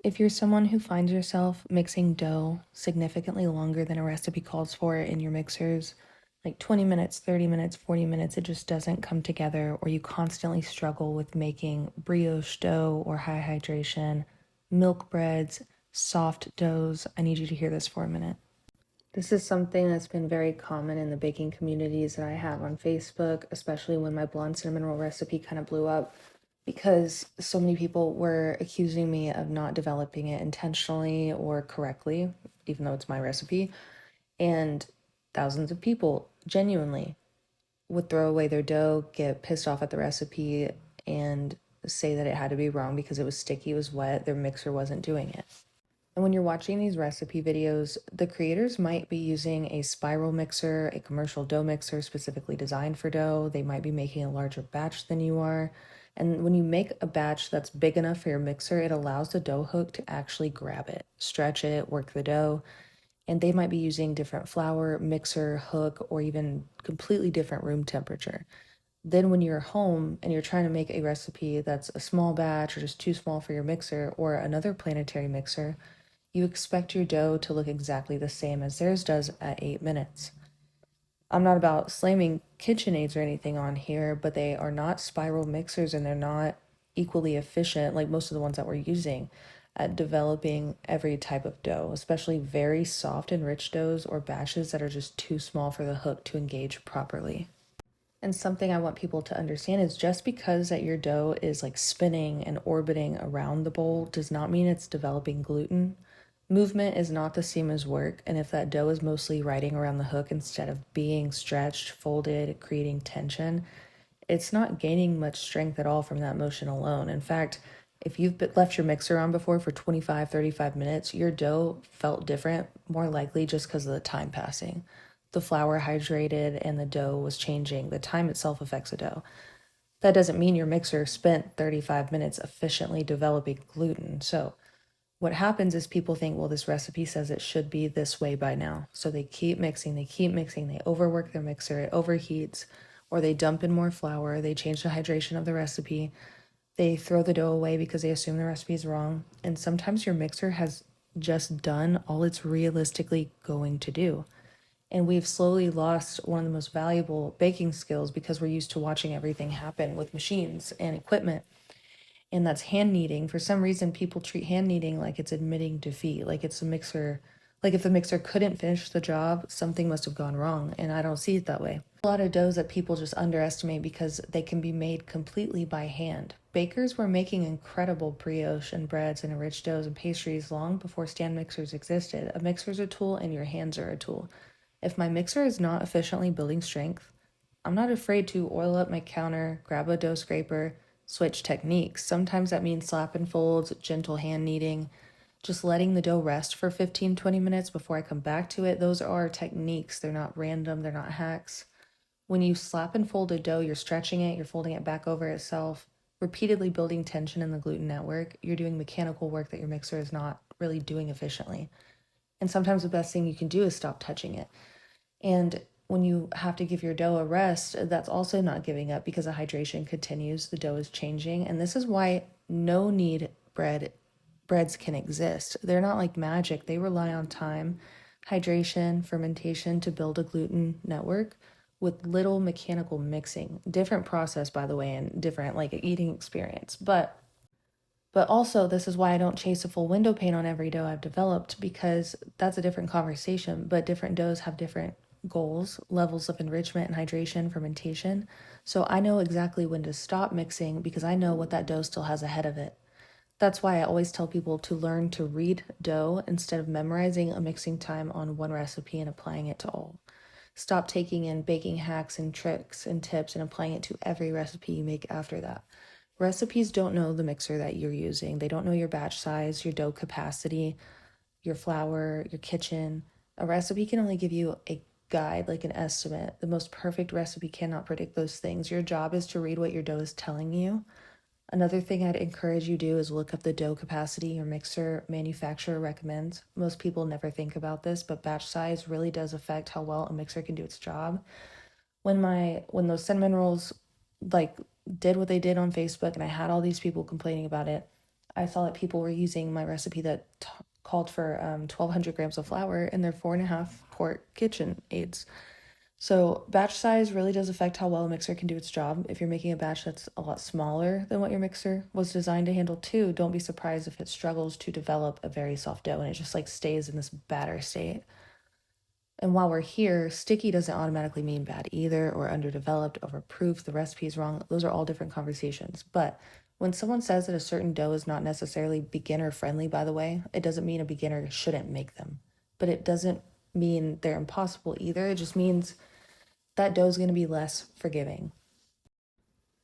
If you're someone who finds yourself mixing dough significantly longer than a recipe calls for in your mixers, like 20 minutes, 30 minutes, 40 minutes, it just doesn't come together, or you constantly struggle with making brioche dough or high hydration, milk breads, soft doughs, I need you to hear this for a minute. This is something that's been very common in the baking communities that I have on Facebook, especially when my blonde cinnamon roll recipe kind of blew up, because so many people were accusing me of not developing it intentionally or correctly, even though it's my recipe. And thousands of people genuinely would throw away their dough, get pissed off at the recipe, and say that it had to be wrong because it was sticky, it was wet, their mixer wasn't doing it. And when you're watching these recipe videos, the creators might be using a spiral mixer, a commercial dough mixer specifically designed for dough. They might be making a larger batch than you are. And when you make a batch that's big enough for your mixer, it allows the dough hook to actually grab it, stretch it, work the dough. And they might be using different flour, mixer, hook, or even completely different room temperature. Then when you're home and you're trying to make a recipe that's a small batch or just too small for your mixer or another planetary mixer, you expect your dough to look exactly the same as theirs does at 8 minutes. I'm not about slamming KitchenAids or anything on here, but they are not spiral mixers and they're not equally efficient like most of the ones that we're using at developing every type of dough, especially very soft and rich doughs or batches that are just too small for the hook to engage properly. And something I want people to understand is just because that your dough is like spinning and orbiting around the bowl does not mean it's developing gluten. Movement is not the same as work, and if that dough is mostly riding around the hook instead of being stretched, folded, creating tension, it's not gaining much strength at all from that motion alone. In fact, if you've left your mixer on before for 25, 35 minutes, your dough felt different, more likely just because of the time passing. The flour hydrated and the dough was changing. The time itself affects a dough. That doesn't mean your mixer spent 35 minutes efficiently developing gluten. So, what happens is people think, well, this recipe says it should be this way by now. So they keep mixing, they overwork their mixer, it overheats, or they dump in more flour, they change the hydration of the recipe, they throw the dough away because they assume the recipe is wrong. And sometimes your mixer has just done all it's realistically going to do. And we've slowly lost one of the most valuable baking skills because we're used to watching everything happen with machines and equipment, and that's hand kneading. For some reason, people treat hand kneading like it's admitting defeat, like it's a mixer. Like if the mixer couldn't finish the job, something must have gone wrong, and I don't see it that way. A lot of doughs that people just underestimate because they can be made completely by hand. Bakers were making incredible brioche and breads and enriched doughs and pastries long before stand mixers existed. A mixer is a tool, and your hands are a tool. If my mixer is not efficiently building strength, I'm not afraid to oil up my counter, grab a dough scraper, switch techniques. Sometimes that means slap and folds, gentle hand kneading, just letting the dough rest for 15, 20 minutes before I come back to it. Those are techniques. They're not random, they're not hacks. When you slap and fold a dough, you're stretching it, you're folding it back over itself, repeatedly building tension in the gluten network. You're doing mechanical work that your mixer is not really doing efficiently. And sometimes the best thing you can do is stop touching it. And when you have to give your dough a rest, that's also not giving up because the hydration continues, the dough is changing. And this is why no knead breads can exist. They're not like magic. They rely on time, hydration, fermentation to build a gluten network with little mechanical mixing. Different process, by the way, and different like eating experience. But also, this is why I don't chase a full window pane on every dough I've developed, because that's a different conversation. But different doughs have different goals, levels of enrichment and hydration, fermentation. So I know exactly when to stop mixing because I know what that dough still has ahead of it. That's why I always tell people to learn to read dough instead of memorizing a mixing time on one recipe and applying it to all. Stop taking in baking hacks and tricks and tips and applying it to every recipe you make after that. Recipes don't know the mixer that you're using. They don't know your batch size, your dough capacity, your flour, your kitchen. A recipe can only give you a guide, like an estimate. The most perfect recipe cannot predict those things. Your job is to read what your dough is telling you. Another thing I'd encourage you to do is look up the dough capacity your mixer manufacturer recommends. Most people never think about this, but batch size really does affect how well a mixer can do its job. When those cinnamon rolls like did what they did on Facebook and I had all these people complaining about it, I saw that people were using my recipe that called for 1,200 grams of flour in their 4.5 quart kitchen aids. So batch size really does affect how well a mixer can do its job. If you're making a batch that's a lot smaller than what your mixer was designed to handle too, don't be surprised if it struggles to develop a very soft dough and it just like stays in this batter state. And while we're here, sticky doesn't automatically mean bad either, or underdeveloped, overproof, the recipe is wrong. Those are all different conversations. But when someone says that a certain dough is not necessarily beginner friendly, by the way, it doesn't mean a beginner shouldn't make them. But it doesn't mean they're impossible either. It just means that dough is going to be less forgiving.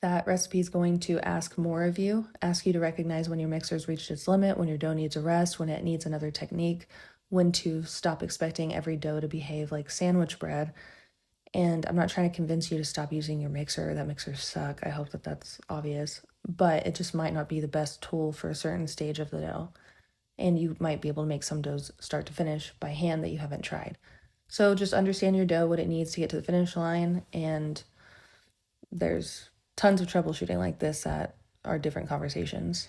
That recipe is going to ask more of you, ask you to recognize when your mixer's reached its limit, when your dough needs a rest, when it needs another technique, when to stop expecting every dough to behave like sandwich bread. And I'm not trying to convince you to stop using your mixer or that mixers suck. I hope that that's obvious. But it just might not be the best tool for a certain stage of the dough. And you might be able to make some doughs start to finish by hand that you haven't tried. So just understand your dough, what it needs to get to the finish line. And there's tons of troubleshooting like this that are different conversations.